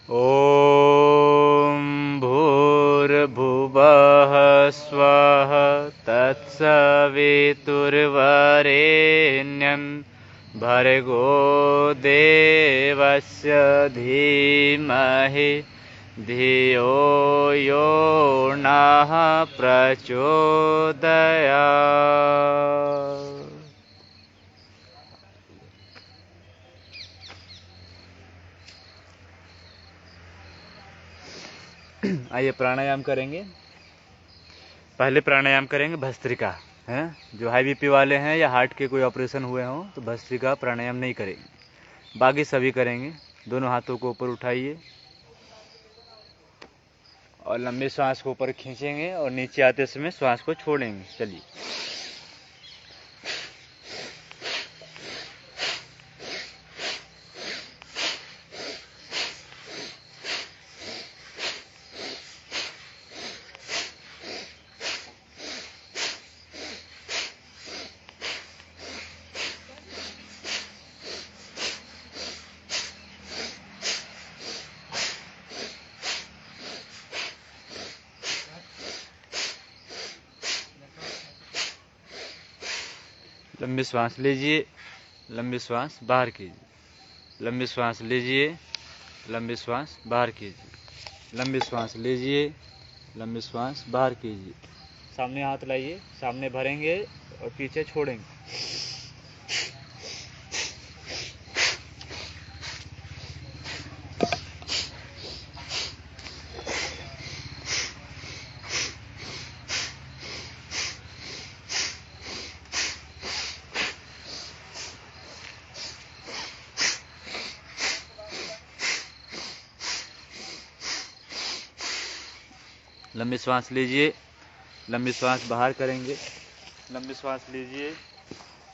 ॐ भूर्भुवः स्वः तत्सवितुर्वरेण्यं भर्गो देवस्य धीमहि धियो यो नः प्रचोदयात्। आइए प्राणायाम करेंगे। पहले प्राणायाम करेंगे भस्त्रिका हैं। जो हाई बीपी वाले हैं या हार्ट के कोई ऑपरेशन हुए हों तो भस्त्रिका प्राणायाम नहीं करेंगे, बाकी सभी करेंगे। दोनों हाथों को ऊपर उठाइए और लंबी सांस को ऊपर खींचेंगे और नीचे आते समय सांस को छोड़ेंगे। चलिए। लंबी सांस लीजिए, लंबी सांस बाहर कीजिए। लंबी सांस लीजिए, लंबी सांस बाहर कीजिए। लंबी सांस लीजिए, लंबी सांस बाहर कीजिए। सामने हाथ लाइए, सामने भरेंगे और पीछे छोड़ेंगे। लंबी सांस लीजिए, लंबी सांस बाहर करेंगे। लंबी सांस लीजिए,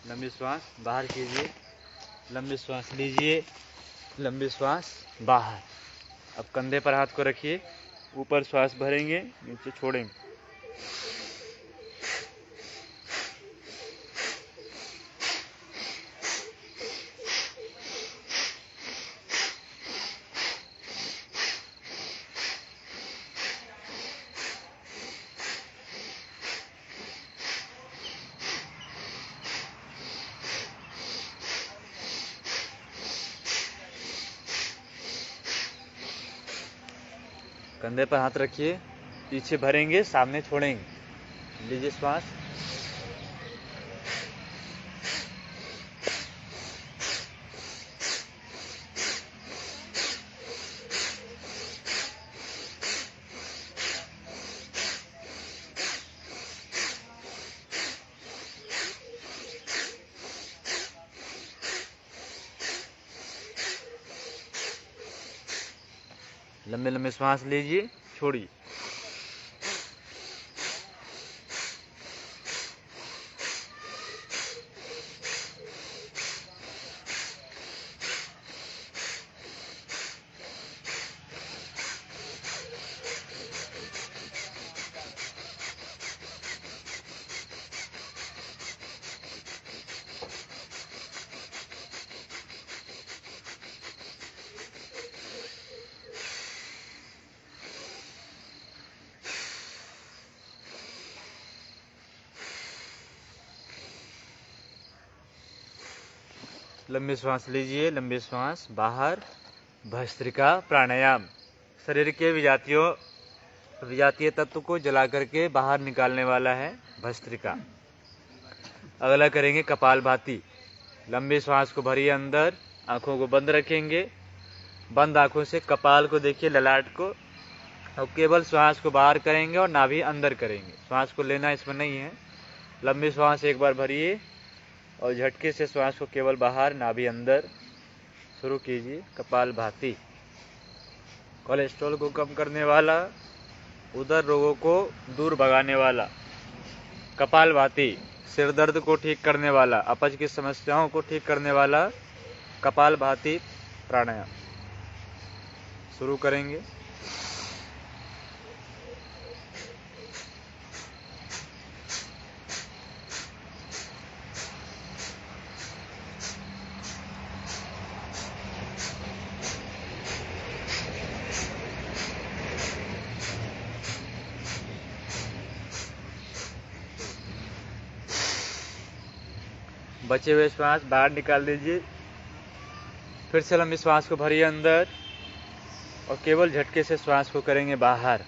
लंबी सांस बाहर कीजिए। लंबी सांस लीजिए, लंबी सांस बाहर। अब कंधे पर हाथ को रखिए, ऊपर सांस भरेंगे, नीचे छोड़ेंगे। कंधे पर हाथ रखिए, पीछे भरेंगे, सामने छोड़ेंगे। लीजिए श्वास। लंबे लंबे श्वास लीजिए, छोड़िए। लंबी श्वास लीजिए, लंबी श्वास बाहर। भस्त्रिका प्राणायाम शरीर के विजातीय तत्व को जला करके बाहर निकालने वाला है भस्त्रिका। अगला करेंगे कपालभाति। लंबी श्वास को भरिए अंदर, आंखों को बंद रखेंगे। बंद आंखों से कपाल को देखिए, ललाट को, और केवल श्वास को बाहर करेंगे और नाभि अंदर करेंगे। श्वास को लेना इसमें नहीं है। लंबी श्वास एक बार भरिए और झटके से श्वास को केवल बाहर, नाभि अंदर। शुरू कीजिए कपालभाति। कोलेस्ट्रॉल को कम करने वाला, उदर रोगों को दूर भगाने वाला कपालभाति, सिर दर्द को ठीक करने वाला, अपच की समस्याओं को ठीक करने वाला कपालभाति प्राणायाम शुरू करेंगे। बचे हुए श्वास बाहर निकाल दीजिए। फिर से लंबी श्वास को भरिए अंदर और केवल झटके से श्वास को करेंगे बाहर।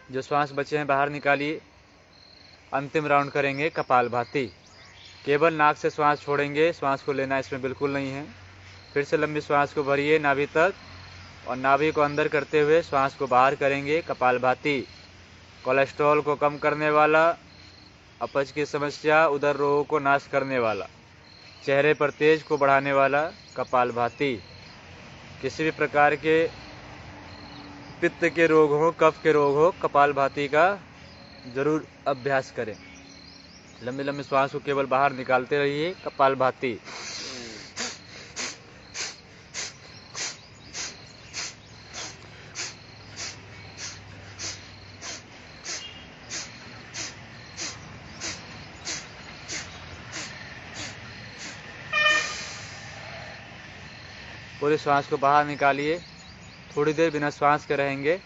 जो श्वास बचे हैं बाहर निकालिए। अंतिम राउंड करेंगे कपालभाति। केवल नाक से श्वास छोड़ेंगे, श्वास को लेना इसमें बिल्कुल नहीं है। फिर से लंबी श्वास को भरिए नाभि तक और नाभि को अंदर करते हुए श्वास को बाहर करेंगे कपालभाति। कोलेस्ट्रॉल को कम करने वाला, अपच की समस्या, उदर रोगों को नाश करने वाला, चेहरे पर तेज को बढ़ाने वाला कपालभाति। किसी भी प्रकार के पित्त के रोग हो, कफ के रोग हो, कपालभाति का जरूर अभ्यास करें। लंबी लंबी श्वास को केवल बाहर निकालते रहिए कपालभाति। पूरी श्वास को बाहर निकालिए। थोड़ी देर बिना श्वास के रहेंगे।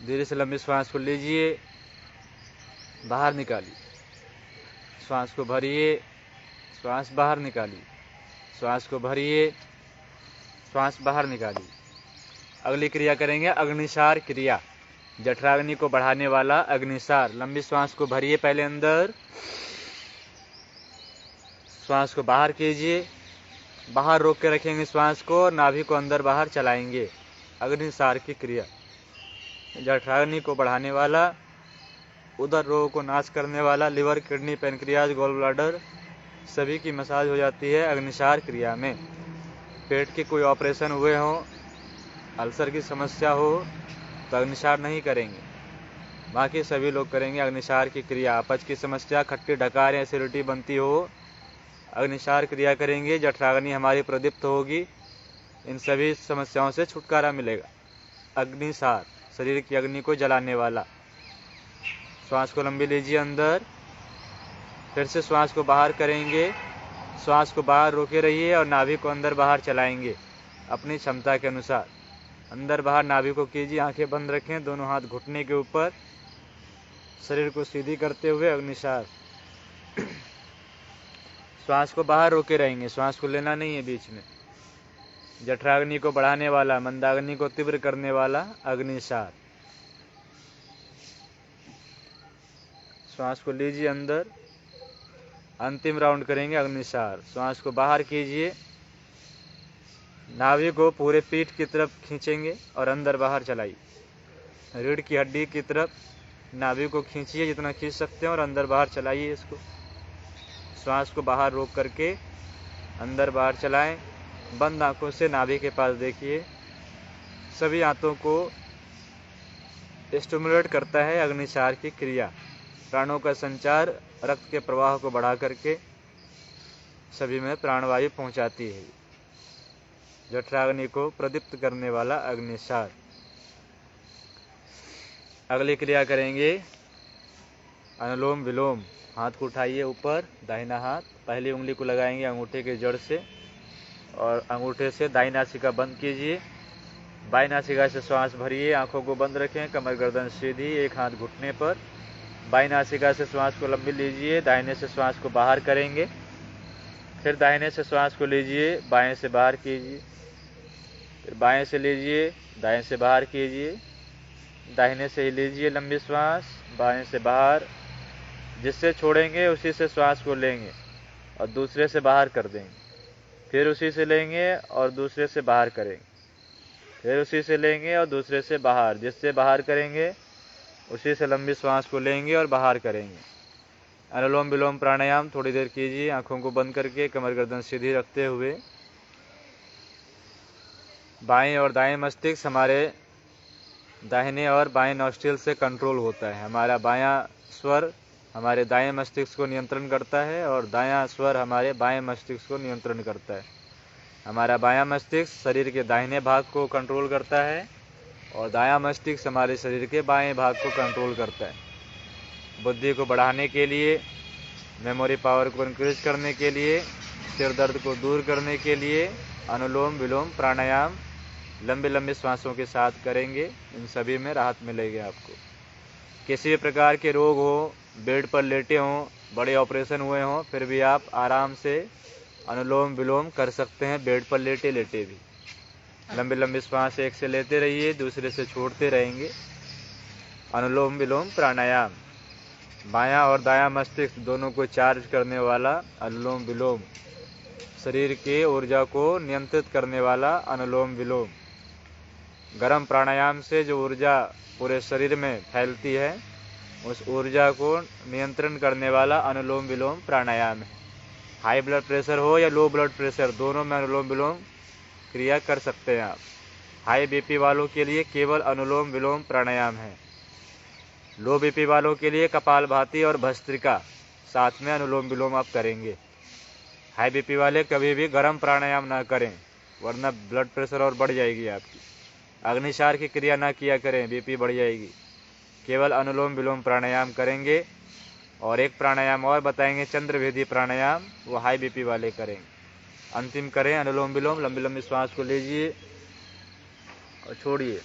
धीरे से लंबी श्वास को लीजिए, बाहर निकालिए, श्वास को भरिए, श्वास बाहर निकालिए, श्वास को भरिए, श्वास बाहर निकालिए। अगली क्रिया करेंगे अग्निसार क्रिया, जठराग्नि को बढ़ाने वाला अग्निसार। लंबी श्वास को भरिए पहले अंदर, श्वास को बाहर कीजिए, बाहर रोक के रखेंगे श्वास को और नाभि को अंदर बाहर चलाएंगे। अग्निसार की क्रिया जठराग्नि को बढ़ाने वाला, उदर रोग को नाश करने वाला, liver, kidney, pancreas, gall bladder सभी की मसाज हो जाती है अग्निसार क्रिया में। पेट के कोई ऑपरेशन हुए हों, अल्सर की समस्या हो तो अग्निसार नहीं करेंगे, बाकी सभी लोग करेंगे अग्निसार की क्रिया। अपच की समस्या, खट्टी डकार या एसिडिटी बनती हो, अग्निसार क्रिया करेंगे, जठराग्नि हमारी प्रदीप्त होगी, इन सभी समस्याओं से छुटकारा मिलेगा। अग्निसार शरीर की अग्नि को जलाने वाला। श्वास को लंबी लीजिए अंदर, फिर से श्वास को बाहर करेंगे, श्वास को बाहर रोके रहिए और नाभि को अंदर बाहर चलाएंगे अपनी क्षमता के अनुसार। अंदर बाहर नाभि को कीजिए, आंखें बंद रखें, दोनों हाथ घुटने के ऊपर, शरीर को सीधी करते हुए अग्निसार। श्वास को बाहर रोके रहेंगे, श्वास को लेना नहीं है बीच में। जठराग्नि को बढ़ाने वाला, मंदाग्नि को तीव्र करने वाला अग्निसार। श्वास को लीजिए अंदर, अंतिम राउंड करेंगे अग्निसार। श्वास को बाहर कीजिए, नाभि को पूरे पीठ की तरफ खींचेंगे और अंदर बाहर चलाइए। रीढ़ की हड्डी की तरफ नाभि को खींचिए जितना खींच सकते हैं और अंदर बाहर चलाइए इसको। श्वास को बाहर रोक करके अंदर बाहर चलाएं। बंद आंखों से नाभि के पास देखिए। सभी आंतों को स्टिमुलेट करता है अग्निसार की क्रिया। प्राणों का संचार, रक्त के प्रवाह को बढ़ा करके सभी में प्राणवायु पहुंचाती है। जठराग्नि को प्रदीप्त करने वाला अग्निसार। अगली क्रिया करेंगे अनुलोम विलोम। हाथ को उठाइए ऊपर, दाहिना हाथ, पहली उंगली को लगाएंगे अंगूठे के जड़ से और अंगूठे से दाईं नासिका बंद कीजिए। बाईं नासिका से श्वास भरिए, आंखों को बंद रखें, कमर गर्दन सीधी, एक हाथ घुटने पर। बाईं नासिका से श्वास को लंबी लीजिए, दाहिने से श्वास को बाहर करेंगे। फिर दाहिने से श्वास को लीजिए, बाएं से बाहर कीजिए, फिर बाएं से लीजिए, दाएं से बाहर कीजिए, दाहिने से ही लीजिए लंबी श्वास, बाएं से बाहर। जिससे छोड़ेंगे उसी से श्वास को लेंगे और दूसरे से बाहर कर देंगे। फिर उसी से लेंगे और दूसरे से बाहर करेंगे, फिर उसी से लेंगे और दूसरे से बाहर। जिससे बाहर करेंगे उसी से लंबी श्वास को लेंगे और बाहर करेंगे। अनुलोम विलोम प्राणायाम थोड़ी देर कीजिए, आंखों को बंद करके, कमर गर्दन सीधी रखते हुए। बाएं और दाएं मस्तिष्क हमारे दाहिने और बाएं नॉस्ट्रिल से कंट्रोल होता है। हमारा बायां स्वर हमारे दाएं मस्तिष्क को नियंत्रण करता है और दायां स्वर हमारे बाएं मस्तिष्क को नियंत्रण करता है। हमारा बायां मस्तिष्क शरीर के दाहिने भाग को कंट्रोल करता है और दायां मस्तिष्क हमारे शरीर के बाएं भाग को कंट्रोल करता है। बुद्धि को बढ़ाने के लिए, मेमोरी पावर को इंक्रीज करने के लिए, सिर दर्द को दूर करने के लिए अनुलोम विलोम प्राणायाम लंबे लंबे श्वासों के साथ करेंगे। इन सभी में राहत मिलेगी आपको। किसी भी प्रकार के रोग हो, बेड पर लेटे हों, बड़े ऑपरेशन हुए हों, फिर भी आप आराम से अनुलोम विलोम कर सकते हैं, बेड पर लेटे लेटे भी। लंबे लंबे श्वास एक से लेते रहिए, दूसरे से छोड़ते रहेंगे। अनुलोम विलोम प्राणायाम बायां और दायां मस्तिष्क दोनों को चार्ज करने वाला अनुलोम विलोम, शरीर के ऊर्जा को नियंत्रित करने वाला अनुलोम विलोम। गरम प्राणायाम से जो ऊर्जा पूरे शरीर में फैलती है, उस ऊर्जा को नियंत्रण करने वाला अनुलोम विलोम प्राणायाम है। हाई ब्लड प्रेशर हो या लो ब्लड प्रेशर, दोनों में अनुलोम विलोम क्रिया कर सकते हैं आप। हाई बीपी वालों के लिए केवल अनुलोम विलोम प्राणायाम है। लो बीपी वालों के लिए कपालभाति और भस्त्रिका साथ में अनुलोम विलोम आप करेंगे। हाई बीपी वाले कभी भी गर्म प्राणायाम ना करें, वरना ब्लड प्रेशर और बढ़ जाएगी आपकी। अग्निसार की क्रिया ना किया करें, बीपी बढ़ जाएगी। केवल अनुलोम विलोम प्राणायाम करेंगे। और एक प्राणायाम और बताएंगे, चंद्रभेदी प्राणायाम, वो हाई बीपी वाले करेंगे। अंतिम करें अनुलोम विलोम। लंबी लंबी श्वास को लीजिए और छोड़िए।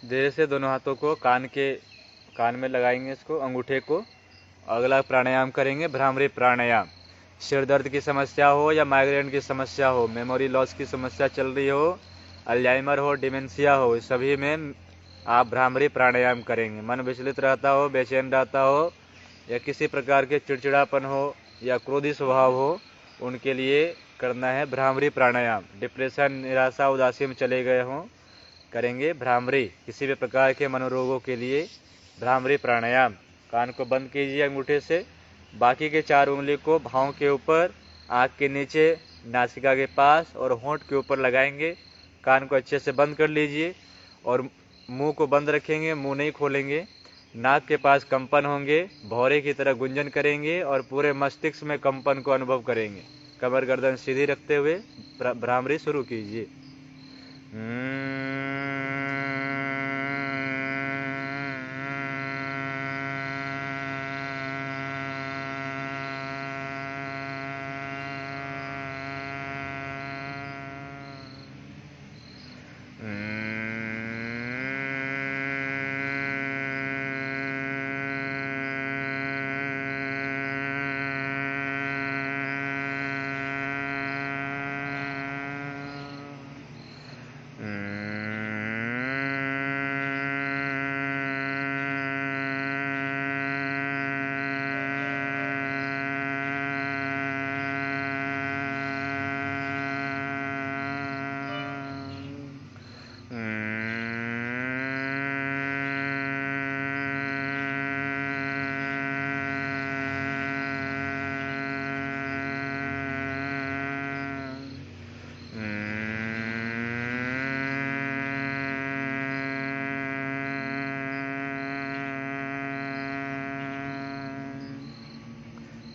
धीरे से दोनों हाथों को कान में लगाएंगे, इसको अंगूठे को। अगला प्राणायाम करेंगे भ्रामरी प्राणायाम। सिर दर्द की समस्या हो या माइग्रेन की समस्या हो, मेमोरी लॉस की समस्या चल रही हो, अल्जाइमर हो, डिमेंशिया हो, सभी में आप भ्रामरी प्राणायाम करेंगे। मन विचलित रहता हो, बेचैन रहता हो, या किसी प्रकार के चिड़चिड़ापन हो या क्रोधी स्वभाव हो, उनके लिए करना है भ्रामरी प्राणायाम। डिप्रेशन, निराशा, उदासी में चले गए हों, करेंगे भ्रामरी। किसी भी प्रकार के मनोरोगों के लिए भ्रामरी प्राणायाम। कान को बंद कीजिए अंगूठे से, बाकी के 4 उंगली को भावों के ऊपर, आँख के नीचे, नासिका के पास और होंठ के ऊपर लगाएंगे। कान को अच्छे से बंद कर लीजिए और मुंह को बंद रखेंगे, मुंह नहीं खोलेंगे। नाक के पास कंपन होंगे, भौरे की तरह गुंजन करेंगे और पूरे मस्तिष्क में कंपन को अनुभव करेंगे। कमर गर्दन सीधी रखते हुए भ्रामरी शुरू कीजिए।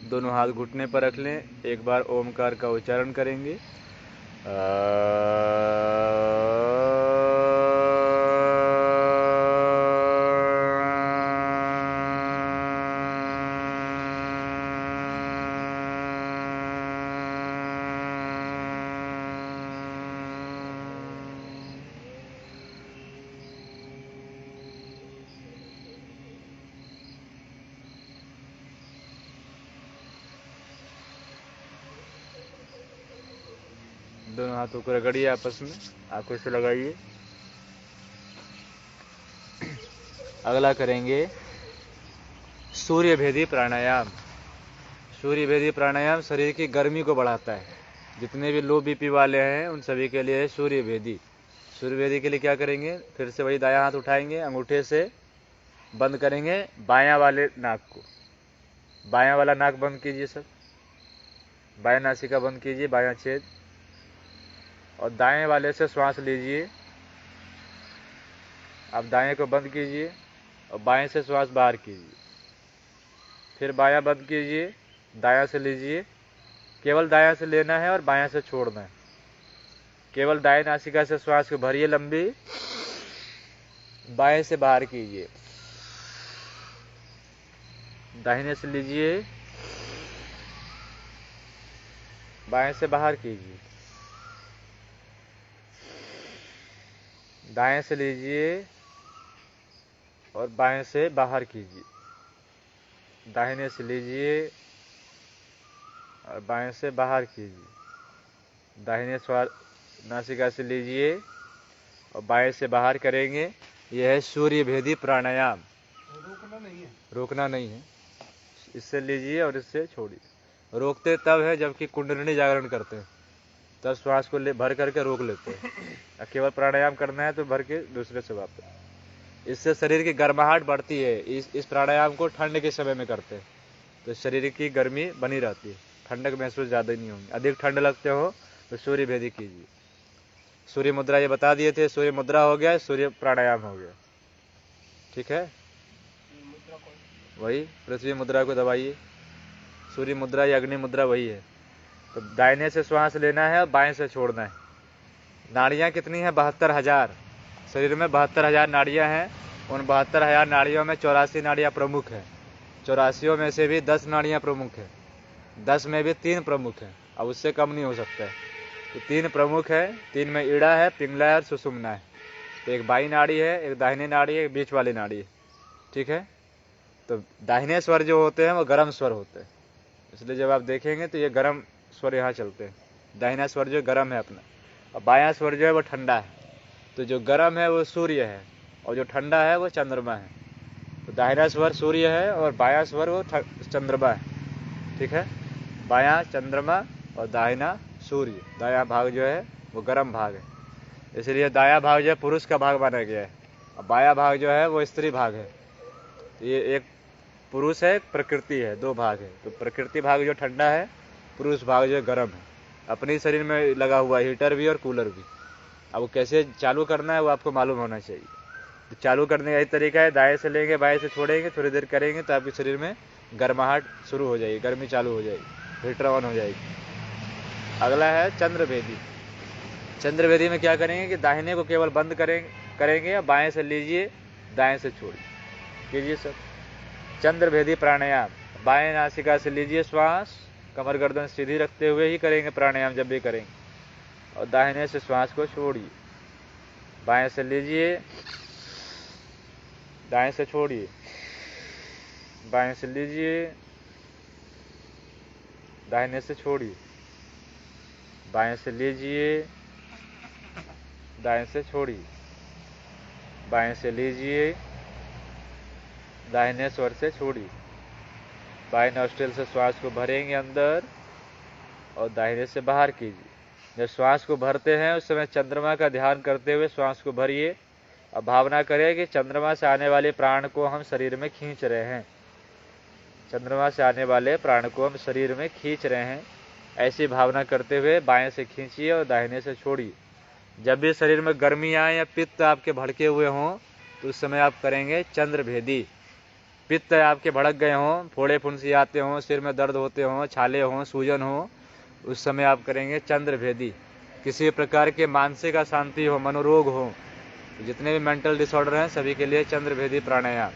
दोनों हाथ घुटने पर रख लें। एक बार ओमकार का उच्चारण करेंगे। दोनों हाथों को रगड़िए आपस में, आंखों से लगाइए। अगला करेंगे सूर्य भेदी प्राणायाम। सूर्य भेदी प्राणायाम शरीर की गर्मी को बढ़ाता है। जितने भी लो बीपी वाले हैं उन सभी के लिए सूर्य भेदी। सूर्य भेदी के लिए क्या करेंगे, फिर से वही दायां हाथ उठाएंगे, अंगूठे से बंद करेंगे बायां वाले नाक को। बायां वाला नाक बंद कीजिए सब, बायां नासिका बंद कीजिए, बायां छेद, और दाएं वाले से श्वास लीजिए। आप दाएं को बंद कीजिए और बाएं से श्वास बाहर कीजिए। फिर बायां बंद कीजिए, दायां से लीजिए। केवल दायां से लेना है और बायां से छोड़ना है। केवल दाएं नासिका से श्वास को भरिए लंबी, बाएं से बाहर कीजिए। दाहिने से लीजिए, बाएं से बाहर कीजिए। दाएं से लीजिए और बाएं से बाहर कीजिए। दाहिने से लीजिए और बाएं से बाहर कीजिए। दाहिने नासिका से लीजिए और बाएं से बाहर करेंगे। यह है सूर्य भेदी प्राणायाम। रोकना नहीं है। इससे लीजिए और इससे छोड़िए। रोकते तब है जबकि कुंडलिनी जागरण करते हैं, तब श्वास को भर करके रोक लेते हैं। केवल प्राणायाम करना है तो भर के दूसरे से वापस। इससे शरीर की गर्माहट बढ़ती है। इस प्राणायाम को ठंड के समय में करते हैं तो शरीर की गर्मी बनी रहती है, ठंडक महसूस ज़्यादा नहीं होगी। अधिक ठंड लगते हो तो सूर्य भेदी कीजिए। सूर्य मुद्रा ये बता दिए थे, सूर्य मुद्रा हो गया, सूर्य प्राणायाम हो गया। ठीक है, वही पृथ्वी मुद्रा को दबाइए। सूर्य मुद्रा या अग्नि मुद्रा वही है। तो दाहिने से श्वास लेना है और बाएं से छोड़ना है। नाड़ियाँ कितनी हैं? 72,000। शरीर में 72,000 नाड़ियाँ हैं। उन 72,000 नाड़ियों में 84 नाड़ियाँ प्रमुख हैं। 84 में से भी 10 नाड़ियाँ प्रमुख हैं, 10 में भी 3 प्रमुख हैं। अब उससे कम नहीं हो सकता है। तो 3 प्रमुख है। 3 में ईड़ा है, पिंगला है और सुषुम्ना है। तो एक बाई नाड़ी है, एक दाहिनी नाड़ी है, एक बीच वाली नाड़ी है। ठीक है। तो दाहिने स्वर जो होते हैं वो गर्म स्वर होते हैं, इसलिए जब आप देखेंगे तो ये गर्म स्वर यहाँ चलते हैं। दाहिना स्वर जो गर्म है अपना, और बायां स्वर जो है वो ठंडा है। तो जो गर्म है वो सूर्य है और जो ठंडा है वो चंद्रमा है। तो दाहिना स्वर सूर्य है और बायां स्वर वो चंद्रमा है। ठीक है, बायां चंद्रमा और दाहिना सूर्य। दायां भाग जो है वो गर्म भाग है, इसलिए दायां भाग जो है पुरुष का भाग माना गया है और बायां भाग जो है वो स्त्री भाग है। तो ये एक पुरुष है, प्रकृति है, 2 भाग है। तो प्रकृति भाग जो ठंडा है, पुरुष भाग जो गर्म है। अपने शरीर में लगा हुआ हीटर भी और कूलर भी। अब वो कैसे चालू करना है वो आपको मालूम होना चाहिए। तो चालू करने का यही तरीका है, दाएं से लेंगे, बाएं से छोड़ेंगे, थोड़ी देर करेंगे तो आपके शरीर में गर्माहट शुरू हो जाएगी, गर्मी चालू हो जाएगी, हीटर ऑन हो जाएगी। अगला है चंद्रभेदी। चंद्रभेदी में क्या करेंगे कि दाहिने को केवल बंद करेंगे, बाएं से लीजिए, दाएं से छोड़िए। कीजिए सब। चंद्रभेदी प्राणायाम। बाएं नासिका से लीजिए श्वास, कमर गर्दन सीधी रखते हुए ही करेंगे प्राणायाम जब भी करेंगे, और दाहिने से श्वास को छोड़िए। बाएं से लीजिए, दाएं से छोड़िए। बाएं से लीजिए, दाहिने से छोड़िए। बाएं से लीजिए, दाएं से छोड़िए। बाएं से लीजिए, दाहिने स्वर से छोड़िए। बाएं नॉस्ट्रिल से श्वास को भरेंगे अंदर और दाहिने से बाहर कीजिए। जब श्वास को भरते हैं उस समय चंद्रमा का ध्यान करते हुए श्वास को भरिए और भावना करें कि चंद्रमा से आने वाले प्राण को हम शरीर में खींच रहे हैं। चंद्रमा से आने वाले प्राण को हम शरीर में खींच रहे हैं, ऐसी भावना करते हुए बाएं से खींचिए और दाहिने से छोड़िए। जब भी शरीर में गर्मी आए या पित्त आपके भड़के हुए हों तो उस समय आप करेंगे चंद्रभेदी। पित्त आपके भड़क गए हों, फोड़े फुंसी आते हों, सिर में दर्द होते हों, छाले हों, सूजन हो, उस समय आप करेंगे चंद्रभेदी। किसी प्रकार के मानसिक अशांति हो, मनोरोग हो, तो जितने भी मेंटल डिसऑर्डर हैं सभी के लिए चंद्रभेदी प्राणायाम।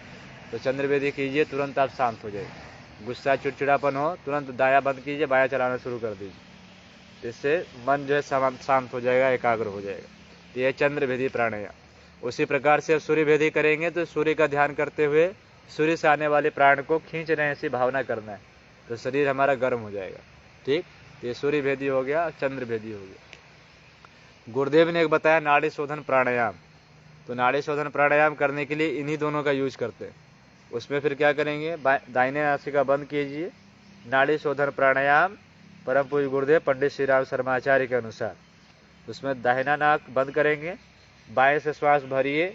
तो चंद्रभेदी कीजिए, तुरंत आप शांत हो जाएंगे। गुस्सा चिड़चिड़ापन हो, तुरंत दायां बंद कीजिए, बायां चलाना शुरू कर दीजिए। इससे मन जो है शांत हो जाएगा, एकाग्र हो जाएगा। तो यह चंद्रभेदी प्राणायाम। उसी प्रकार से सूर्यभेदी करेंगे तो सूर्य का ध्यान करते हुए सूर्य से आने वाले प्राण को खींच रहे हैं ऐसी भावना करना है, तो शरीर हमारा गर्म हो जाएगा। ठीक, ये सूर्यभेदी हो गया, चंद्रभेदी हो गया। गुरुदेव ने एक बताया नाड़ी शोधन प्राणायाम। तो नाड़ी शोधन प्राणायाम करने के लिए इन्हीं दोनों का यूज करते हैं। उसमें फिर क्या करेंगे, दाहिने नासिका बंद कीजिए, नाड़ी शोधन प्राणायाम परम पूज्य गुरुदेव पंडित श्री राम शर्मा आचार्य के अनुसार। उसमें दाहिना नाक बंद करेंगे, बाएं से श्वास भरिए,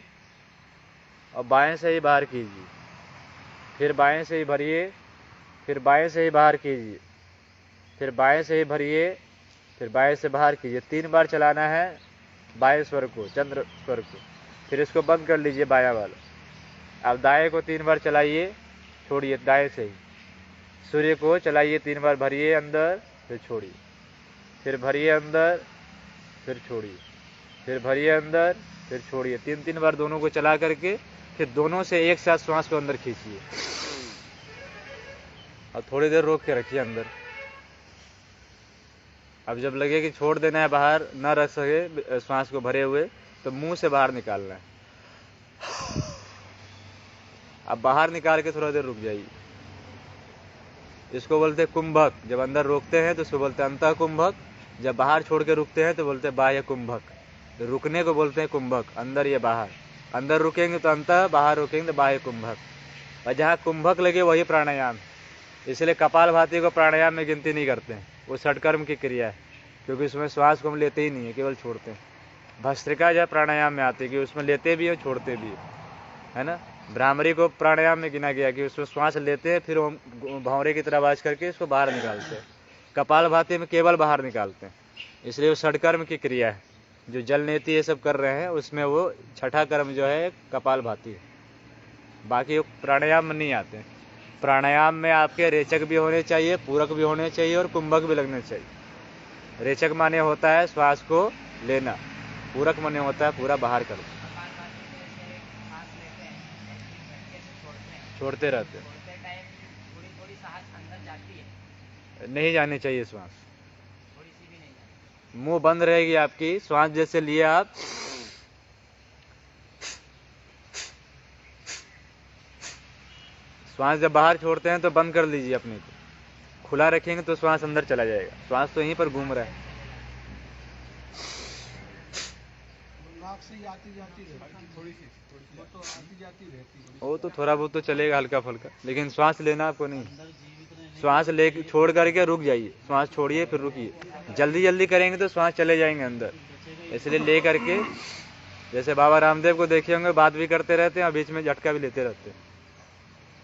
और बाएं से ही बाहर कीजिए, फिर बाएं से ही भरिए, फिर बाएं से ही बाहर कीजिए, फिर बाएं से ही भरिए, फिर बाएं से बाहर कीजिए। 3 बार चलाना है बाएं स्वर को, चंद्र स्वर को। फिर इसको बंद कर लीजिए बायां वाला। अब दाएं को 3 बार चलाइए, छोड़िए दाएं से ही। सूर्य को चलाइए 3 बार, भरिए अंदर, फिर छोड़िए, फिर भरिए अंदर, फिर छोड़िए, फिर भरिए अंदर, फिर छोड़िए। 3-3 बार दोनों को चला करके फिर दोनों से एक साथ श्वास को अंदर खींचिए और थोड़ी देर रोक के रखिए अंदर। अब जब लगे कि छोड़ देना है, बाहर न रख सके श्वास को भरे हुए, तो मुंह से बाहर निकालना है। अब बाहर निकाल के थोड़ा देर रुक जाइए। इसको बोलते हैं कुंभक। जब अंदर रोकते हैं तो इसको बोलते हैं अंतः कुंभक, जब बाहर छोड़ के रुकते हैं तो बोलते हैं बाह्य कुंभक। तो रुकने को बोलते हैं कुंभक, अंदर या बाहर। अंदर रुकेंगे तो अंतः, बाहर रुकेंगे तो बाह्य कुंभक। और जहाँ कुंभक लगे वही प्राणायाम। इसलिए कपालभाति को प्राणायाम में गिनती नहीं करते हैं, वो षटकर्म की क्रिया है, क्योंकि उसमें श्वास को हम लेते ही नहीं है, केवल छोड़ते हैं। भस्त्रिका जो प्राणायाम में आती है कि उसमें लेते भी हैं छोड़ते भी है ना। भ्रामरी को प्राणायाम में गिना गया कि उसमें श्वास लेते हैं, फिर भंवरे की तरह आवाज करके इसको बाहर निकालते हैं। कपालभाति में केवल बाहर निकालते हैं, इसलिए वो षटकर्म की क्रिया है। जो जल नेति ये सब कर रहे हैं उसमें वो छठा कर्म जो है कपालभाति है। बाकी प्राणायाम में नहीं आते हैं। प्राणायाम में आपके रेचक भी होने चाहिए, पूरक भी होने चाहिए और कुंभक भी लगने चाहिए। रेचक माने होता है श्वास को लेना, पूरक माने होता है पूरा बाहर कर, छोड़ते रहते हैं। नहीं जानी चाहिए श्वास, मुंह बंद रहेगी आपकी। श्वास जैसे लिए आप, श्वास जब बाहर छोड़ते हैं तो बंद कर लीजिए अपने को। खुला रखेंगे तो श्वास अंदर चला जाएगा, श्वास तो यहीं पर घूम रहा है। वो तो थोड़ा बहुत तो चलेगा हल्का फुल्का, लेकिन श्वास लेना आपको नहीं। श्वास ले छोड़ करके रुक जाइए, श्वास छोड़िए फिर रुकिए। जल्दी जल्दी करेंगे तो श्वास चले जाएंगे अंदर, इसलिए ले करके, जैसे बाबा रामदेव को देखे होंगे बात भी करते रहते हैं और बीच में झटका भी लेते रहते हैं,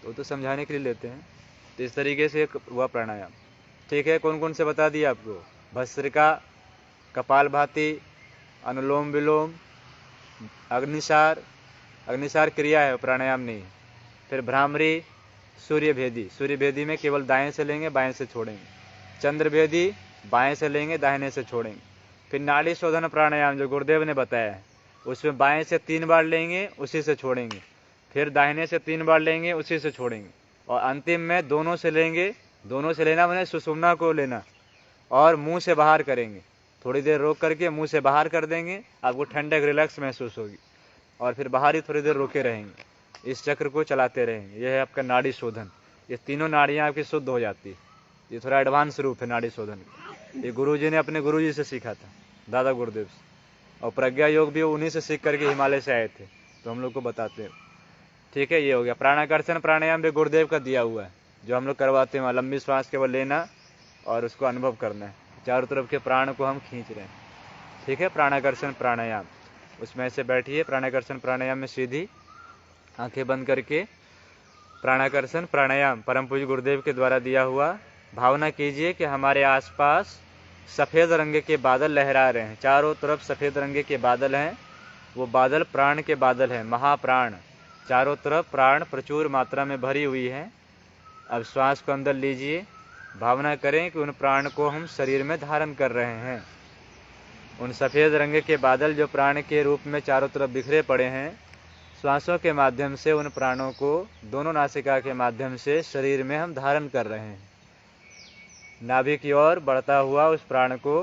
तो समझाने के लिए लेते हैं। तो इस तरीके से हुआ प्राणायाम। ठीक है, कौन कौन से बता दिया आपको? भस्त्रिका, कपालभाति, अनुलोम विलोम, अग्निसार। अग्निसार क्रिया है, प्राणायाम नहीं है। फिर भ्रामरी, सूर्यभेदी। सूर्यभेदी में केवल दाएं से लेंगे, बाएं से छोड़ेंगे। चंद्रभेदी, बाएं से लेंगे, दाहिने से छोड़ेंगे। फिर नाड़ी शोधन प्राणायाम जो गुरुदेव ने बताया है, उसमें बाएं से 3 बार लेंगे, उसी से छोड़ेंगे। फिर दाहिने से 3 बार लेंगे, उसी से छोड़ेंगे। और अंतिम में दोनों से लेंगे। दोनों से लेना मैंने सुषुम्ना को लेना, और मुंह से बाहर करेंगे। थोड़ी देर रोक करके मुंह से बाहर कर देंगे, आपको ठंडक रिलैक्स महसूस होगी। और फिर बाहर ही थोड़ी देर रोके रहेंगे, इस चक्र को चलाते रहेंगे। यह है आपका नाड़ी शोधन। ये तीनों नाड़ियाँ आपकी शुद्ध हो जाती है। ये थोड़ा एडवांस रूप है नाड़ी शोधन का। ये गुरुजी ने अपने गुरुजी से सीखा था, दादा गुरुदेव से। और प्रज्ञा योग भी उन्हीं से सीख करके हिमालय से आए थे, तो हम लोग को बताते हैं। ठीक है, ये हो गया। प्राणाकर्षण प्राणायाम भी गुरुदेव का दिया हुआ है, जो हम लोग करवाते हैं। लंबी श्वास केवल लेना और उसको अनुभव करना है, चारों तरफ के प्राण को हम खींच रहे हैं। ठीक है, प्राणाकर्षण प्राणायाम, उसमें ऐसे बैठिए। प्राणाकर्षण प्राणायाम में सीधी आंखें बंद करके प्राणाकर्षण प्राणायाम परम पूज्य गुरुदेव के द्वारा दिया हुआ भावना कीजिए कि हमारे आसपास सफ़ेद रंग के बादल लहरा रहे हैं। चारों तरफ सफ़ेद रंग के बादल हैं, वो बादल प्राण के बादल हैं, महाप्राण। चारों तरफ प्राण प्रचुर मात्रा में भरी हुई है। अब श्वास को अंदर लीजिए, भावना करें कि उन प्राण को हम शरीर में धारण कर रहे हैं। उन सफ़ेद रंग के बादल जो प्राण के रूप में चारों तरफ बिखरे पड़े हैं, श्वासों के माध्यम से उन प्राणों को दोनों नासिका के माध्यम से शरीर में हम धारण कर रहे हैं। नाभि की ओर बढ़ता हुआ उस प्राण को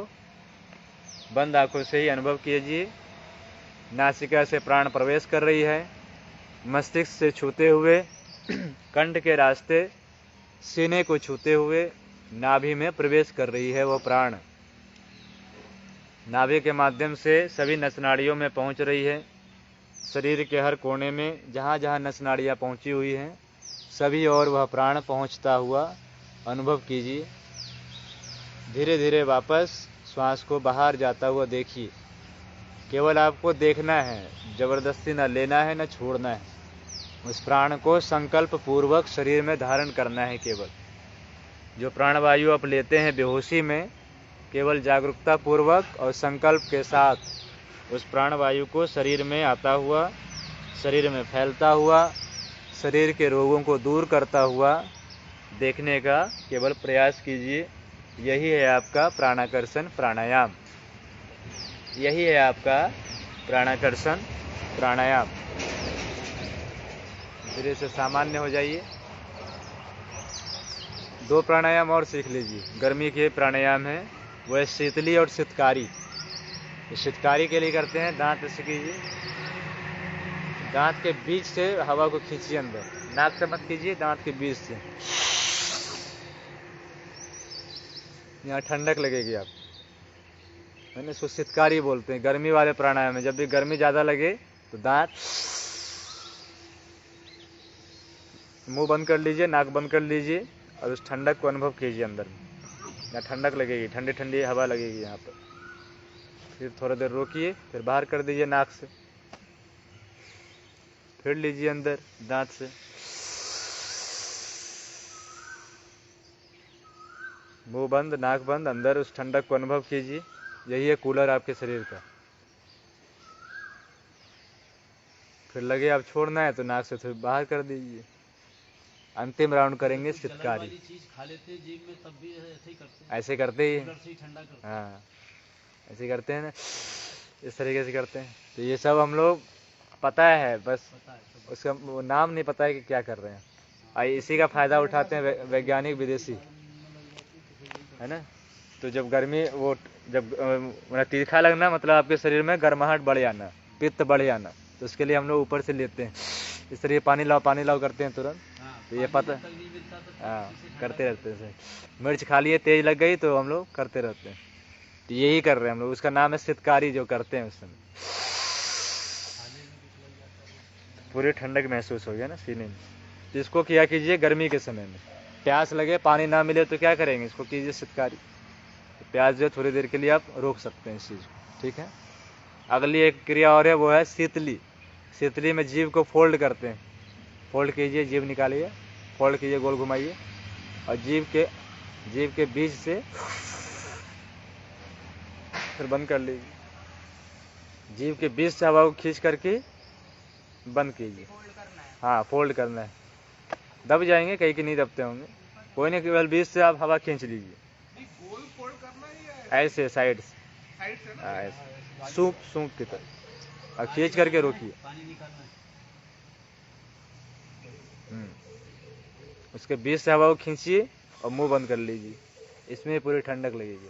बंद आंखों से ही अनुभव कीजिए। नासिका से प्राण प्रवेश कर रही है, मस्तिष्क से छूते हुए, कंठ के रास्ते सीने को छूते हुए नाभि में प्रवेश कर रही है वो प्राण। नाभि के माध्यम से सभी नसनाड़ियों में पहुंच रही है। शरीर के हर कोने में जहाँ जहाँ नसनाड़ियाँ पहुंची हुई हैं, सभी और वह प्राण पहुंचता हुआ अनुभव कीजिए। धीरे धीरे वापस श्वास को बाहर जाता हुआ देखिए। केवल आपको देखना है, जबरदस्ती न लेना है न छोड़ना है। उस प्राण को संकल्प पूर्वक शरीर में धारण करना है। केवल जो प्राणवायु आप लेते हैं बेहोशी में, केवल जागरूकता पूर्वक और संकल्प के साथ उस प्राणवायु को शरीर में आता हुआ, शरीर में फैलता हुआ, शरीर के रोगों को दूर करता हुआ देखने का केवल प्रयास कीजिए। यही है आपका प्राणाकर्षण प्राणायाम। यही है आपका प्राणाकर्षण प्राणायाम। धीरे से सामान्य हो जाइए। 2 प्राणायाम और सीख लीजिए। गर्मी के प्राणायाम है वो है शीतली और शीतकारी। शीतकारी के लिए करते हैं, दांत से कीजिए, दांत के बीच से हवा को खींचिए अंदर, नाक से मत कीजिए, दांत के बीच से। यहाँ ठंडक लगेगी आप, मैंने इसको शीतकारी बोलते हैं। गर्मी वाले प्राणायाम में जब भी गर्मी ज़्यादा लगे तो दांत, मुंह बंद कर लीजिए, नाक बंद कर लीजिए और उस ठंडक को अनुभव कीजिए अंदर में। यहाँ ठंडक लगेगी, ठंडी ठंडी हवा लगेगी यहाँ पर। फिर थोड़ा देर रोकिए, फिर बाहर कर दीजिए नाक से, फिर लीजिए अंदर दांत से। मुंह बंद, नाक बंद, अंदर उस ठंडक को अनुभव कीजिए। यही है कूलर आपके शरीर का। फिर लगे आप छोड़ना है तो नाक से थोड़ी बाहर कर दीजिए। अंतिम राउंड करेंगे शीतकारी। खा लेते जीभ में तब भी ऐसे ही करते हैं। ऐसे करते ही, ठंडा करते। हाँ ऐसे करते हैं ना, इस तरीके से करते हैं। तो ये सब हम लोग पता है, बस उसका वो नाम नहीं पता है कि क्या कर रहे हैं। आइए इसी का फायदा उठाते हैं वैज्ञानिक विदेशी, है ना। तो जब गर्मी वो जब तीखा लगना मतलब आपके शरीर में गर्माहट बढ़ जाना, पित्त बढ़ जाना, तो उसके लिए हम लोग ऊपर से लेते हैं इस तरह पानी लाओ करते हैं तुरंत। तो ये पता, हाँ करते रहते हैं। मिर्च खा लिए, तेज लग गई तो हम लोग करते रहते हैं। तो यही कर रहे हैं हम लोग। उसका नाम है शीतकारी जो करते हैं उस समय। पूरी ठंडक महसूस हो गया ना सीने में। तो इसको क्या कीजिए गर्मी के समय में, प्यास लगे पानी ना मिले तो क्या करेंगे, इसको कीजिए शीतकारी। तो प्यास जो थोड़ी देर के लिए आप रोक सकते हैं इस चीज़ को, ठीक है। अगली एक क्रिया और है, वो है शीतली। शीतली में जीभ को फोल्ड करते हैं। फोल्ड कीजिए, जीभ निकालिए, फोल्ड कीजिए, गोल घुमाइए और जीभ के बीच से फिर बंद कर लीजिए। जीभ के बीच से हवा को खींच करके बंद कीजिए। हाँ फोल्ड करना है। दब जाएंगे, कहीं कि नहीं दबते होंगे, कोई नहीं, केवल बीच से आप हवा खींच लीजिए ऐसे साइड से, ऐसे सूप की तरह और खींच करके रोकिए। उसके बीच से हवा को खींचिए और मुंह बंद कर लीजिए। इसमें पूरी ठंडक लगेगी।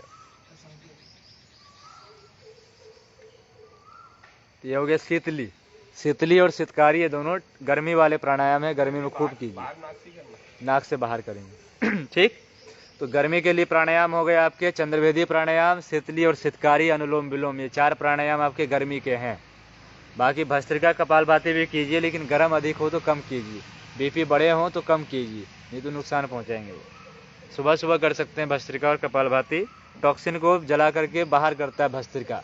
तो ये हो गया शीतली। शीतली और शीतकारी ये दोनों गर्मी वाले प्राणायाम है। गर्मी में खूब कीजिए, नाक से बाहर करेंगे ठीक। तो गर्मी के लिए प्राणायाम हो गए आपके चंद्रभेदी प्राणायाम, शीतली और शीतकारी, अनुलोम विलोम, ये 4 प्राणायाम आपके गर्मी के हैं। बाकी भस्त्रिका कपालभाति भी कीजिए, लेकिन गर्म अधिक हो तो कम कीजिए। बीपी बड़े हों तो कम कीजिए, नहीं तो नुकसान पहुंचाएंगे वो। सुबह सुबह कर सकते हैं भस्त्रिका और कपालभाति। टॉक्सिन को जला करके बाहर करता है भस्त्रिका।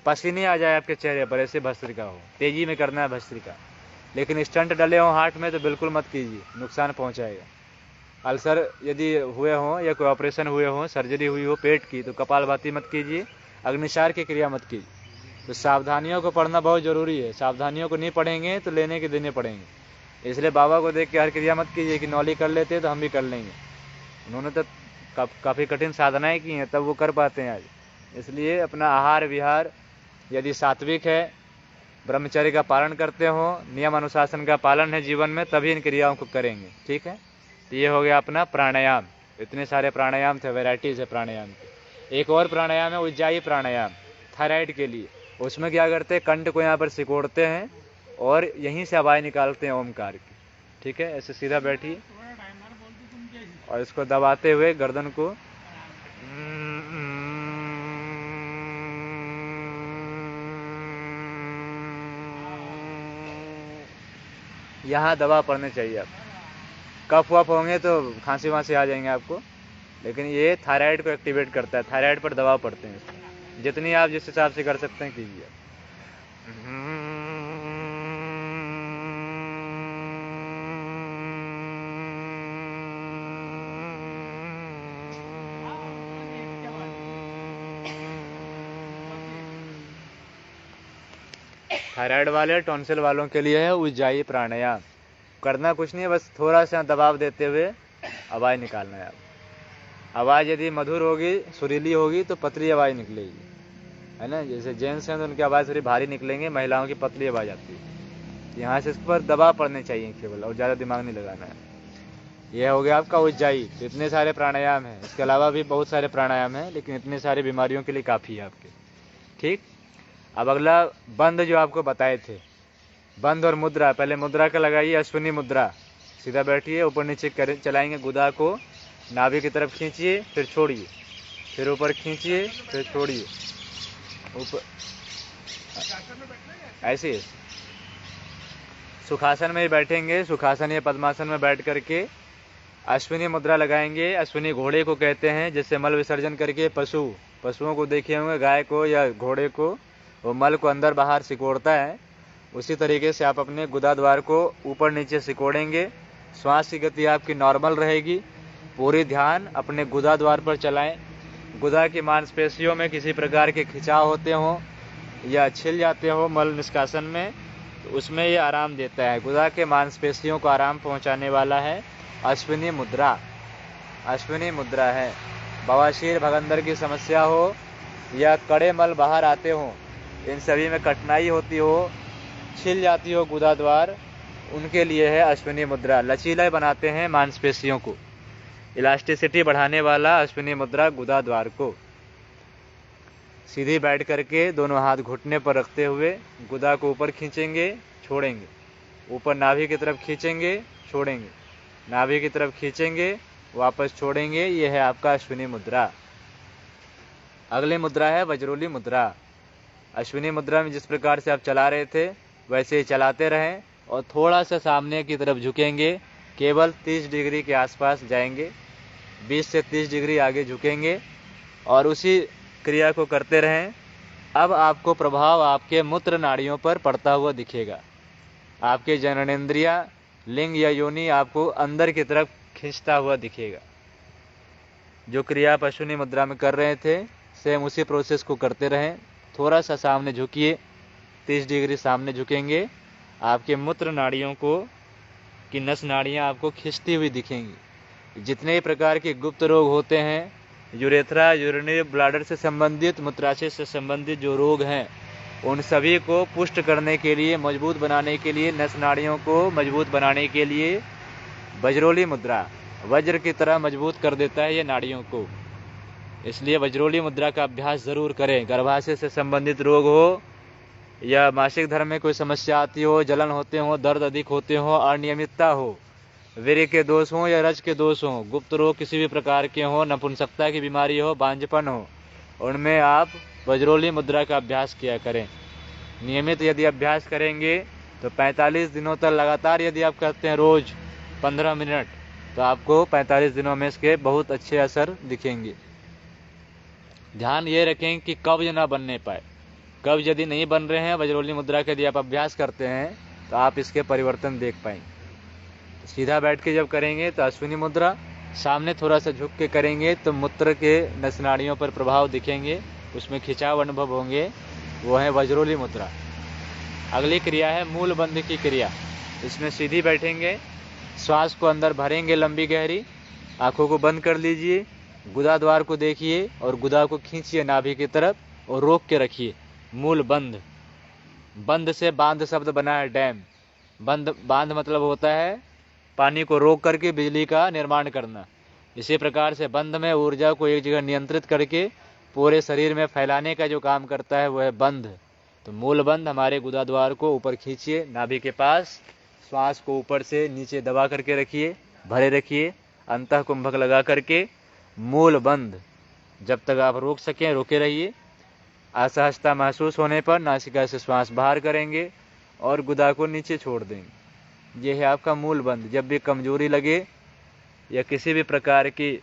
पसीने आ जाए आपके चेहरे पर, ऐसे भस्त्रिका हो, तेजी में करना है भस्त्रिका। लेकिन स्टंट डले हों हार्ट में तो बिल्कुल मत कीजिए, नुकसान पहुंचाएगा। अल्सर यदि हुए हों या कोई ऑपरेशन हुए हों, सर्जरी हुई हो पेट की, तो कपालभाति मत कीजिए, अग्निसार की क्रिया मत कीजिए। तो सावधानियों को पढ़ना बहुत ज़रूरी है। सावधानियों को नहीं पढ़ेंगे तो लेने के देने पड़ेंगे। इसलिए बाबा को देख के हर क्रिया मत कीजिए कि नौली कर लेते तो हम भी कर लेंगे। उन्होंने तो काफ़ी कठिन साधनाएं की हैं, तब वो कर पाते हैं आज। इसलिए अपना आहार विहार यदि सात्विक है, ब्रह्मचर्य का पालन करते हो, नियम अनुशासन का पालन है जीवन में, तभी इन क्रियाओं को करेंगे, ठीक है। तो ये हो गया अपना प्राणायाम। इतने सारे प्राणायाम थे, वैराइटीज़ है प्राणायाम के। एक और प्राणायाम है उज्जाई प्राणायाम, थायराइड के लिए। उसमें क्या करते हैं, कंठ को यहाँ पर सिकोड़ते हैं और यहीं से आवाज़ निकालते हैं ओमकार की, ठीक है। ऐसे सीधा बैठिए और इसको दबाते हुए गर्दन को यहाँ दबा पड़ने चाहिए। आप कफ वफ होंगे तो खांसी वांसी आ जाएंगे आपको, लेकिन ये थायराइड को एक्टिवेट करता है। थायराइड पर दबाव पड़ते हैं इसमें। जितनी आप जिस हिसाब से कर सकते हैं कीजिए। थायराइड वाले टॉन्सिल वालों के लिए है उज्जाई प्राणायाम। करना कुछ नहीं है, बस थोड़ा सा दबाव देते हुए आवाज़ निकालना है। आवाज़ यदि मधुर होगी, सुरीली होगी तो पतली आवाज़ निकलेगी, है ना। जैसे जेंट्स हैं तो उनकी आवाज़ थोड़ी भारी निकलेंगे, महिलाओं की पतली आवाज़ आती है। यहाँ से इस पर दबाव पड़ने चाहिए केवल, और ज़्यादा दिमाग नहीं लगाना है। यह हो गया आपका उज्जाई। तो इतने सारे प्राणायाम हैं, इसके अलावा भी बहुत सारे प्राणायाम हैं, लेकिन इतने सारी बीमारियों के लिए काफ़ी है आपके। ठीक। अब अगला बंद जो आपको बताए थे, बंद और मुद्रा। पहले मुद्रा का लगाइए, अश्विनी मुद्रा। सीधा बैठिए, ऊपर नीचे चलाएंगे गुदा को, नाभि की तरफ खींचिए, फिर छोड़िए, फिर ऊपर खींचिए, फिर छोड़िए, ऊपर ऐसे। सुखासन में ही बैठेंगे, सुखासन या पद्मासन में बैठ करके अश्विनी मुद्रा लगाएंगे। अश्विनी घोड़े को कहते हैं, जिससे मल विसर्जन करके पशुओं को देखे होंगे, गाय को या घोड़े को, वो मल को अंदर बाहर सिकोड़ता है। उसी तरीके से आप अपने गुदा द्वार को ऊपर नीचे सिकोड़ेंगे। श्वास की गति आपकी नॉर्मल रहेगी। पूरी ध्यान अपने गुदा द्वार पर चलाएं। गुदा की मांसपेशियों में किसी प्रकार के खिंचाव होते हों या छिल जाते हो मल निष्कासन में, तो उसमें ये आराम देता है। गुदा के मांसपेशियों को आराम पहुंचाने वाला है अश्विनी मुद्रा। अश्विनी मुद्रा है। बवासीर भगंदर की समस्या हो या कड़े मल बाहर आते हो, इन सभी में कठिनाई होती हो, छिल जाती हो गुदा द्वार, उनके लिए है अश्विनी मुद्रा। लचीला बनाते हैं मांसपेशियों को, इलास्टिसिटी बढ़ाने वाला अश्विनी मुद्रा गुदा द्वार को। सीधी बैठ करके दोनों हाथ घुटने पर रखते हुए गुदा को ऊपर खींचेंगे, छोड़ेंगे, ऊपर नाभि की तरफ खींचेंगे, छोड़ेंगे, नाभि की तरफ खींचेंगे, वापस छोड़ेंगे। यह है आपका अश्विनी मुद्रा। अगली मुद्रा है वज्रोली मुद्रा। अश्विनी मुद्रा में जिस प्रकार से आप चला रहे थे वैसे ही चलाते रहें, और थोड़ा सा सामने की तरफ झुकेंगे, केवल 30 डिग्री के आसपास जाएंगे, 20 से 30 डिग्री आगे झुकेंगे, और उसी क्रिया को करते रहें। अब आपको प्रभाव आपके मूत्र नाड़ियों पर पड़ता हुआ दिखेगा। आपके जननेंद्रिया, लिंग या योनि आपको अंदर की तरफ खींचता हुआ दिखेगा। जो क्रिया आप अश्विनी मुद्रा में कर रहे थे, सेम उसी प्रोसेस को करते रहें। थोड़ा सा सामने झुकिए, 30 डिग्री सामने झुकेंगे, आपके मूत्र नाड़ियों को की नस नाड़ियाँ आपको खींचती हुई दिखेंगी। जितने प्रकार के गुप्त रोग होते हैं, यूरेथ्रा, यूरिनरी ब्लैडर से संबंधित, मूत्राशय से संबंधित जो रोग हैं, उन सभी को पुष्ट करने के लिए, मजबूत बनाने के लिए, नस नाड़ियों को मजबूत बनाने के लिए वज्रोली मुद्रा वज्र की तरह मजबूत कर देता है ये नाड़ियों को। इसलिए वज्रोली मुद्रा का अभ्यास ज़रूर करें। गर्भाशय से संबंधित रोग हो या मासिक धर्म में कोई समस्या आती हो, जलन होते हो, दर्द अधिक होते हो, अनियमितता हो, वीर्य के दोष हो या रज के दोष हो, गुप्त रोग किसी भी प्रकार के हो, नपुंसकता की बीमारी हो, बांझपन हो, उनमें आप वज्रोली मुद्रा का अभ्यास किया करें। नियमित यदि अभ्यास करेंगे तो 45 दिनों तक लगातार यदि आप करते हैं रोज 15 मिनट, तो आपको 45 दिनों में इसके बहुत अच्छे असर दिखेंगे। ध्यान ये रखें कि कब्ज ना बनने पाए। कब्ज यदि नहीं बन रहे हैं, वज्रोली मुद्रा का यदि आप अभ्यास करते हैं तो आप इसके परिवर्तन देख पाएंगे। सीधा बैठ के जब करेंगे तो अश्विनी मुद्रा, सामने थोड़ा सा झुक के करेंगे तो मूत्र के नस नाड़ियों पर प्रभाव दिखेंगे, उसमें खिंचाव अनुभव होंगे, वो है वज्रोली मुद्रा। अगली क्रिया है मूल बंध की क्रिया। इसमें सीधी बैठेंगे, श्वास को अंदर भरेंगे लंबी गहरी, आंखों को बंद कर लीजिए, गुदा द्वार को देखिए और गुदा को खींचिए नाभि की तरफ और रोक के रखिए। मूल बंध। बंध से बांध शब्द बना है, डैम। बांध मतलब होता है पानी को रोक करके बिजली का निर्माण करना। इसी प्रकार से बंध में ऊर्जा को एक जगह नियंत्रित करके पूरे शरीर में फैलाने का जो काम करता है वह है बंध। तो मूल बंध, हमारे गुदा द्वार को ऊपर खींचिए नाभि के पास, श्वास को ऊपर से नीचे दबा करके रखिए, भरे रखिए, अंतः कुंभक लगा करके मूल बंध जब तक आप रोक सकें रोके रहिए। असहजता महसूस होने पर नासिका से श्वास बाहर करेंगे और गुदा को नीचे छोड़ देंगे। यह है आपका मूल बंध। जब भी कमजोरी लगे या किसी भी प्रकार की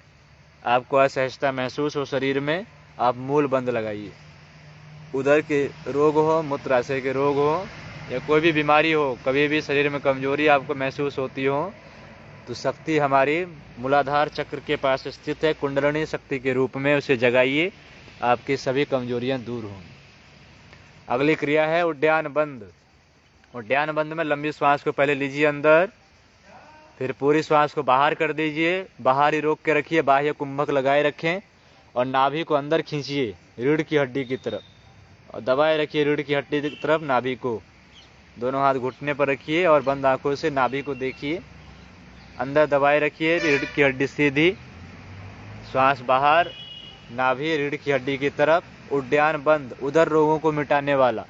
आपको असहजता महसूस हो शरीर में, आप मूल बंध लगाइए। उदर के रोग हो, मूत्राशय के रोग हो या कोई भी बीमारी हो, कभी भी शरीर में कमजोरी आपको महसूस होती हो, तो शक्ति हमारी मूलाधार चक्र के पास स्थित है, कुंडलिनी शक्ति के रूप में उसे जगाइए, आपकी सभी कमजोरियां दूर होंगी। अगली क्रिया है उड्डयन बंध। उद्यान बंद में लंबी श्वास को पहले लीजिए अंदर, फिर पूरी श्वास को बाहर कर दीजिए, बाहर ही रोक के रखिए, बाह्य कुंभक लगाए रखें और नाभि को अंदर खींचिए रीढ़ की हड्डी की तरफ और दबाए रखिए रीढ़ की हड्डी की तरफ नाभि को। दोनों हाथ घुटने पर रखिए और बंद आंखों से नाभि को देखिए, अंदर दबाए रखिए रीढ़ की हड्डी सीधी, श्वास बाहर, नाभि रीढ़ की हड्डी की तरफ। उद्यान बंद उदर रोगों को मिटाने वाला।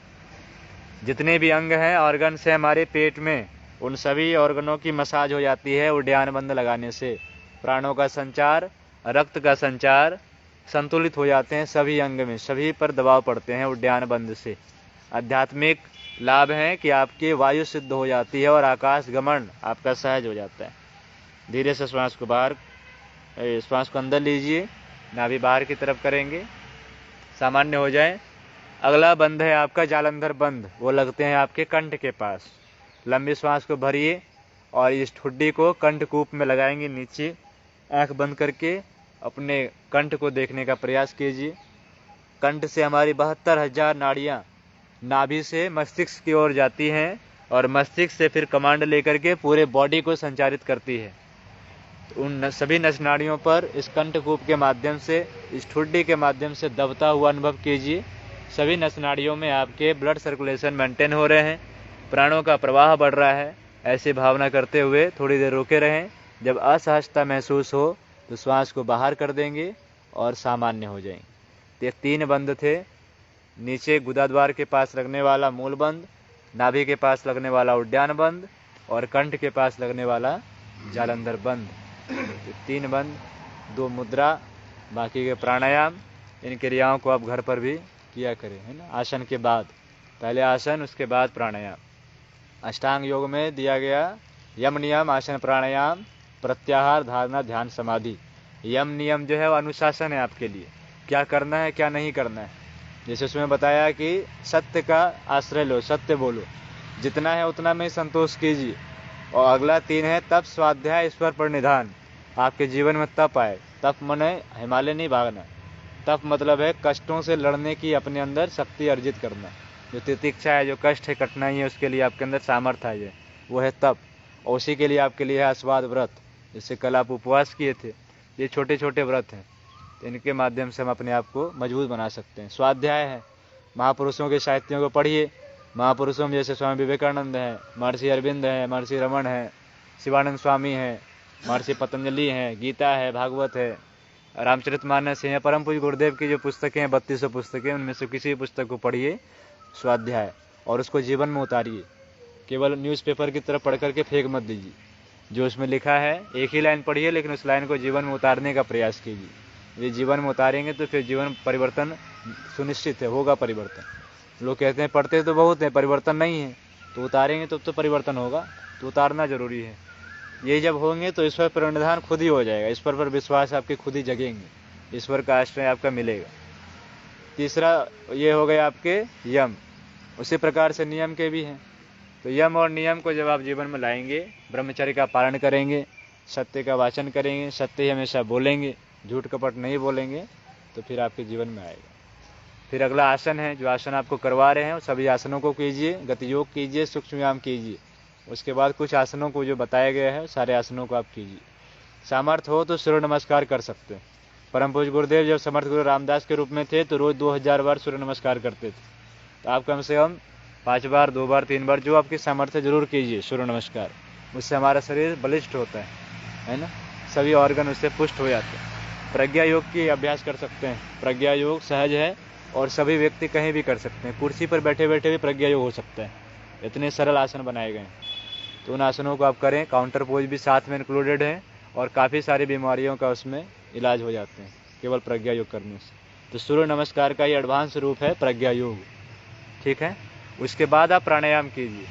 जितने भी अंग हैं ऑर्गन्स हैं हमारे पेट में, उन सभी ऑर्गनों की मसाज हो जाती है उद्यान बंद लगाने से। प्राणों का संचार, रक्त का संचार संतुलित हो जाते हैं सभी अंग में, सभी पर दबाव पड़ते हैं उद्यान बंद से। आध्यात्मिक लाभ है कि आपकी वायु सिद्ध हो जाती है और आकाश गमन आपका सहज हो जाता है। धीरे से श्वास को अंदर लीजिए, नाभि बाहर की तरफ करेंगे, सामान्य हो जाए। अगला बंद है आपका जालंधर बंद, वो लगते हैं आपके कंठ के पास। लंबी श्वास को भरिए और इस ठुड्डी को कंठकूप में लगाएंगे नीचे। आंख बंद करके अपने कंठ को देखने का प्रयास कीजिए। कंठ से हमारी 72,000 नाड़ियाँ नाभि से मस्तिष्क की ओर जाती हैं और मस्तिष्क से फिर कमांड लेकर के पूरे बॉडी को संचारित करती है। तो उन सभी नस नाड़ियों पर इस कंठकूप के माध्यम से, इस ठुड्डी के माध्यम से दबता हुआ अनुभव कीजिए। सभी नस नाड़ियों में आपके ब्लड सर्कुलेशन मेंटेन हो रहे हैं, प्राणों का प्रवाह बढ़ रहा है। ऐसी भावना करते हुए थोड़ी देर रुके रहें। जब असहजता महसूस हो तो श्वास को बाहर कर देंगे और सामान्य हो जाएंगे। ये 3 बंद थे। नीचे गुदाद्वार के पास लगने वाला मूल बंद, नाभि के पास लगने वाला उद्यान बंद और कंठ के पास लगने वाला जालंधर बंद। 3 बंद, 2 मुद्रा, बाकी के प्राणायाम। इन क्रियाओं को आप घर पर भी किया करें, है ना। आसन के बाद, पहले आसन उसके बाद प्राणायाम। अष्टांग योग में दिया गया यम नियम आसन प्राणायाम प्रत्याहार धारणा ध्यान समाधि। यम नियम जो है वो अनुशासन है आपके लिए, क्या करना है क्या नहीं करना है। जैसे उसमें बताया कि सत्य का आश्रय लो, सत्य बोलो, जितना है उतना में संतोष कीजिए। और अगला 3 है तप स्वाध्याय ईश्वर पर निधान। आपके जीवन में तप आए। तप मने हिमालय नहीं भागना, तप मतलब है कष्टों से लड़ने की अपने अंदर शक्ति अर्जित करना। जो तितिक्षा है, जो कष्ट है, कठिनाई है, उसके लिए आपके अंदर सामर्थ्य है, वो है तप। और उसी के लिए आपके लिए है आस्वाद व्रत। जैसे कल आप उपवास किए थे, ये छोटे छोटे व्रत हैं, तो इनके माध्यम से हम अपने आप को मजबूत बना सकते हैं। स्वाध्याय है, महापुरुषों के साहित्यों को पढ़िए। महापुरुषों में जैसे स्वामी विवेकानंद हैं, महर्षि अरविंद हैं, महर्षि रमण हैं, शिवानंद स्वामी हैं, महर्षि पतंजलि हैं, गीता है, भागवत है, रामचरितमानस है, परम पूज्य गुरुदेव की जो पुस्तकें हैं 3200 पुस्तकें, उनमें से किसी पुस्तक को पढ़िए स्वाध्याय और उसको जीवन में उतारिए। केवल न्यूज़पेपर की तरफ पढ़ करके फेंक मत दीजिए। जो उसमें लिखा है एक ही लाइन पढ़िए, लेकिन उस लाइन को जीवन में उतारने का प्रयास कीजिए। ये जीवन में उतारेंगे तो फिर जीवन परिवर्तन सुनिश्चित है, होगा परिवर्तन। लोग कहते हैं पढ़ते तो बहुत है, परिवर्तन नहीं है, तो उतारेंगे तो परिवर्तन होगा, तो उतारना जरूरी है। ये जब होंगे तो ईश्वर पर निधान खुद ही हो जाएगा, ईश्वर पर विश्वास आपके खुद ही जगेंगे, ईश्वर का आश्रय आपका मिलेगा। तीसरा ये हो गए आपके यम। उसी प्रकार से नियम के भी हैं। तो यम और नियम को जब आप जीवन में लाएंगे, ब्रह्मचर्य का पालन करेंगे, सत्य का वाचन करेंगे, सत्य ही हमेशा बोलेंगे, झूठ कपट नहीं बोलेंगे, तो फिर आपके जीवन में आएगा। फिर अगला आसन है, जो आसन आपको करवा रहे हैं सभी आसनों को कीजिए, गति योग कीजिए, सूक्ष्म व्यायाम कीजिए। उसके बाद कुछ आसनों को जो बताया गया है सारे आसनों को आप कीजिए। सामर्थ्य हो तो सूर्य नमस्कार कर सकते हैं। परम पूज्य गुरुदेव जब समर्थ गुरु रामदास के रूप में थे तो रोज 2000 बार सूर्य नमस्कार करते थे। तो आप कम से कम 5 बार, 2 बार, 3 बार, जो आपकी सामर्थ्य जरूर कीजिए सूर्य नमस्कार। उससे हमारा शरीर बलिष्ठ होता है ना, सभी ऑर्गन उससे पुष्ट हो जाते हैं। प्रज्ञा योग की अभ्यास कर सकते हैं। प्रज्ञा योग सहज है और सभी व्यक्ति कहीं भी कर सकते हैं। कुर्सी पर बैठे बैठे भी प्रज्ञा योग हो सकता है, इतने सरल आसन बनाए गए हैं। तो उन आसनों को आप करें। काउंटर पोज भी साथ में इंक्लूडेड है और काफ़ी सारी बीमारियों का उसमें इलाज हो जाते हैं केवल प्रज्ञा योग करने से। तो सूर्य नमस्कार का ये एडवांस रूप है प्रज्ञा योग, ठीक है। उसके बाद आप प्राणायाम कीजिए।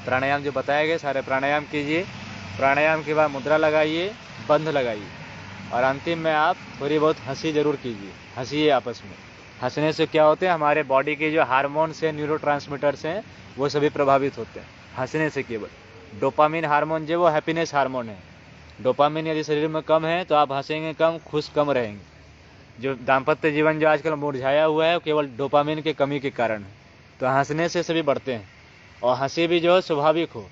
प्राणायाम जो बताए गए सारे प्राणायाम कीजिए। प्राणायाम के बाद मुद्रा लगाइए, बंध लगाइए और अंतिम में आप थोड़ी बहुत हंसी जरूर कीजिए। हंसिए आपस में। हंसने से क्या होते हैं, हमारे बॉडी के जो हार्मोन्स हैं, न्यूरोट्रांसमीटर्स हैं, वो सभी प्रभावित होते हैं हंसने से। केवल डोपामिन हार्मोन जो वो हैप्पीनेस हार्मोन है। डोपामिन यदि शरीर में कम है तो आप हंसेंगे कम, खुश कम रहेंगे। जो दाम्पत्य जीवन जो आजकल मुरझाया हुआ है केवल डोपामिन की कमी के कारण है। तो हंसने से सभी बढ़ते हैं। और हंसी भी जो है स्वाभाविक हो,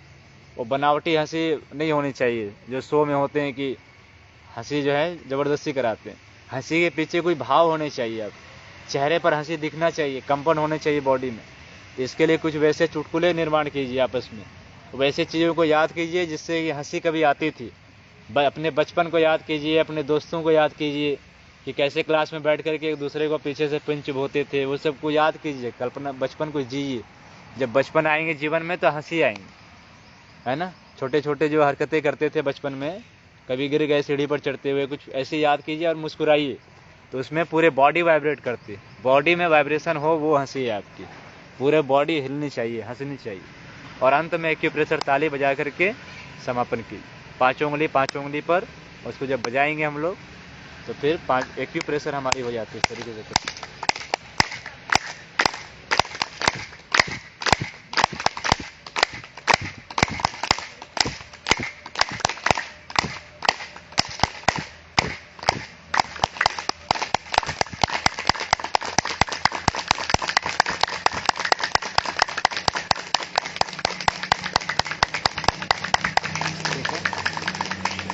वो बनावटी हंसी नहीं होनी चाहिए जो शो में होते हैं कि हंसी जो है ज़बरदस्ती कराते हैं। हंसी के पीछे कोई भाव होने चाहिए, अब चेहरे पर हंसी दिखना चाहिए, कंपन होने चाहिए बॉडी में। इसके लिए कुछ वैसे चुटकुले निर्माण कीजिए आपस में, वैसे चीज़ों को याद कीजिए जिससे कि हंसी कभी आती थी। अपने बचपन को याद कीजिए, अपने दोस्तों को याद कीजिए कि कैसे क्लास में बैठ करके एक दूसरे को पीछे से पिंच बोते थे, वो सब को याद कीजिए, कल्पना बचपन को जीजिए। जब बचपन आएंगे जीवन में तो हंसी आएंगे, है ना। छोटे छोटे जो हरकतें करते थे बचपन में, कभी गिर गए सीढ़ी पर चढ़ते हुए, कुछ ऐसे याद कीजिए और मुस्कुराइए, तो उसमें पूरे बॉडी वाइब्रेट करती है। बॉडी में वाइब्रेशन हो वो हंसी है आपकी, पूरे बॉडी हिलनी चाहिए, हंसनी चाहिए। और अंत में एक्यूप्रेशर ताली बजा करके समापन कीजिए, 5 उंगली पर। उसको जब बजाएंगे हम लोग तो फिर 5 एक्यूप्रेशर हमारी हो जाती है इस तरीके से।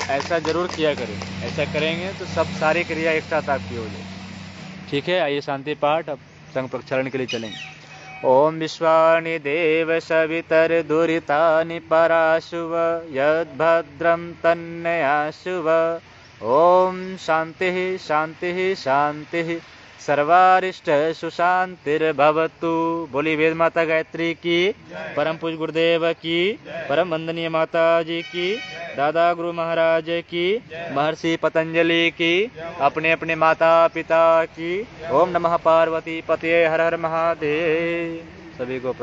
ऐसा जरूर किया करें, ऐसा करेंगे तो सब सारी क्रिया एक साथ आपकी हो जाए। ठीक है, आइए शांति पाठ अब संग प्रक्षालन के लिए चलेंगे। ओम विश्वानि देव सवितर दुरितानि पराशुव यद्भद्रं तन्नयाशुव। ओम शांति शांति शांति सर्वारिष्ट सुशांतिर्भवतु। बोली वेद माता गायत्री की, परम पूज्य गुरुदेव की, परम वंदनीय माता जी की, दादा गुरु महाराज की, महर्षि पतंजलि की, अपने अपने माता पिता की। ओम नमः पार्वती पते हर हर महादेव। सभी को